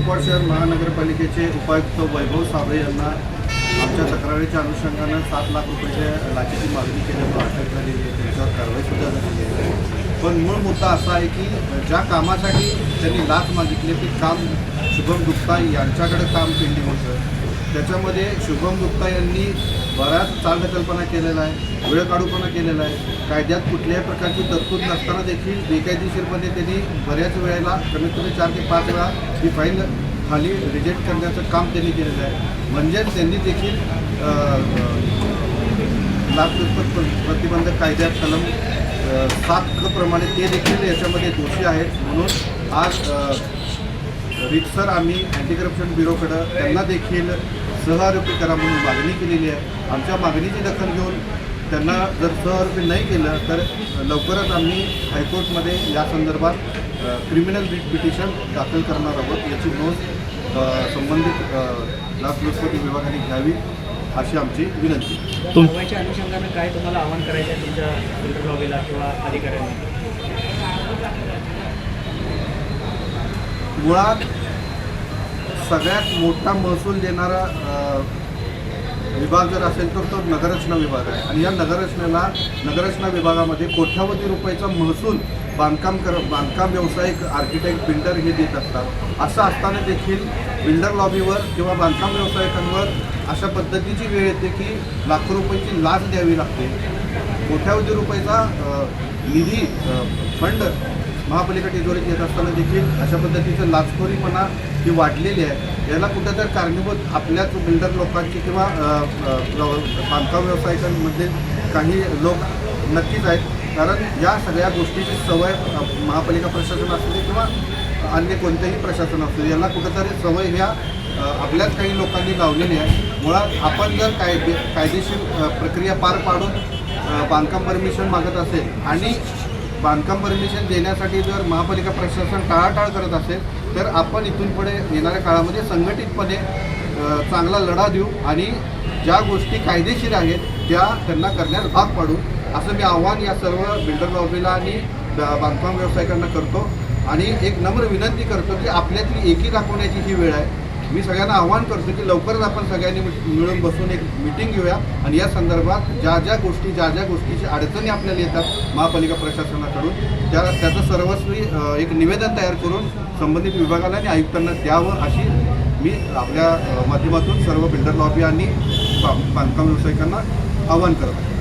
गायकवाड शहर महानगरपालिकेचे उपायुक्त वैभव साबळे यांना आमच्या तक्रारीच्या अनुषंगानं 7 लाख रुपयाच्या लाचेची मागणी केल्यामुळे अटक झालेली आहे. त्यांच्यावर कारवाईसुद्धा झालेली आहे. पण मूळ मुद्दा असा आहे की ज्या कामासाठी त्यांनी लाच मागितली ते काम शुभम गुप्ता यांच्याकडे काम पेंडिंग होतं. त्याच्यामध्ये शुभम गुप्ता यांनी बऱ्याच चालढकलपणा केलेला आहे, वेळकाढूपणा केलेला आहे. कायद्यात कुठल्याही प्रकारची तरतूद नसताना देखील बेकायदेशीरपणे त्यांनी बऱ्याच वेळेला कमीत कमी 4 ते 5 वेळा ही फाईल खाली रिजेक्ट करण्याचं काम त्यांनी केलेलं आहे. म्हणजेच त्यांनी देखील लाचलुचपत प्रतिबंधक कायद्यात कलम 7 प्रमाणे ते देखील याच्यामध्ये दोषी आहेत. म्हणून आज रितसर आम्ही अँटी करप्शन ब्युरोकडं त्यांना देखील सहआरोपी करा म्हणून मागणी केलेली आहे. आमच्या मागणीची दखल घेऊन त्यांना जर सहआरोपी नाही केलं तर लवकरच आम्ही हायकोर्टमध्ये या संदर्भात क्रिमिनल रिट पिटिशन दाखल करणार आहोत. याची नोंद संबंधित लाचलुचपत विभागाने घ्यावी अशी आमची विनंती. कारवाईच्या अनुषंगानं काय तुम्हाला आवाहन करायचं आहे तुमच्या फिल्टर लॉबीला किंवा अधिकाऱ्यांना? मुळात सगळ्यात मोठा महसूल देणारा विभाग जर असेल तर तो नगररचना विभाग आहे. आणि या नगररचना विभागामध्ये कोट्यावधी रुपयाचा महसूल बांधकाम व्यावसायिक आर्किटेक्ट बिल्डर हे देत असतात. असं असताना देखील बिल्डर लॉबीवर किंवा बांधकाम व्यावसायिकांवर अशा पद्धतीची वेळ येते की लाखो रुपयाची लाच द्यावी लागते. कोट्यावधी रुपयाचा निधी फंड महापालिका तिजोरीत येत असताना देखील अशा पद्धतीचं लाचखोरीपणा ही वाढलेली आहे. याला कुठेतरी कारणीभूत आपल्याच बिल्डर लोकांची किंवा बांधकाम व्यावसायिकांमध्ये काही लोक नक्कीच आहेत. कारण या सगळ्या गोष्टीची सवय महापालिका प्रशासन असू दे किंवा अन्य कोणतेही प्रशासन असू दे, याला कुठेतरी सवय ह्या आपल्याच काही लोकांनी लावलेली आहे. मुळात आपण जर कायदेशीर प्रक्रिया पार पाडून बांधकाम परमिशन मागत असेल आणि बांधकाम परमिशन देण्यासाठी जर महापालिका प्रशासन टाळाटाळ करत असेल तर आपण इथून पुढे येणाऱ्या काळामध्ये संघटितपणे चांगला लढा देऊ आणि ज्या गोष्टी कायदेशीर आहेत त्या त्यांना करण्यास भाग पाडू असं मी आव्हान या सर्व बिल्डर लॉबीला आणि बांधकाम व्यावसायिकांना करतो. आणि एक नम्र विनंती करतो की आपल्यातली एकी दाखवण्याची ही वेळ आहे. मी सगळ्यांना आव्हान करतो की लवकरच आपण सगळ्यांनी मिळून बसून एक मीटिंग घेऊया आणि या संदर्भात ज्या ज्या गोष्टीची अडचणी आपल्याला येतात महापालिका प्रशासनाकडून त्याचं सर्वस्वी एक निवेदन तयार करून संबंधित विभागाला आणि आयुक्तांना द्यावं अशी मी आपल्या माध्यमातून सर्व बिल्डर लॉबी आणि बांधकाम व्यावसायिकांना आवाहन करत आहे.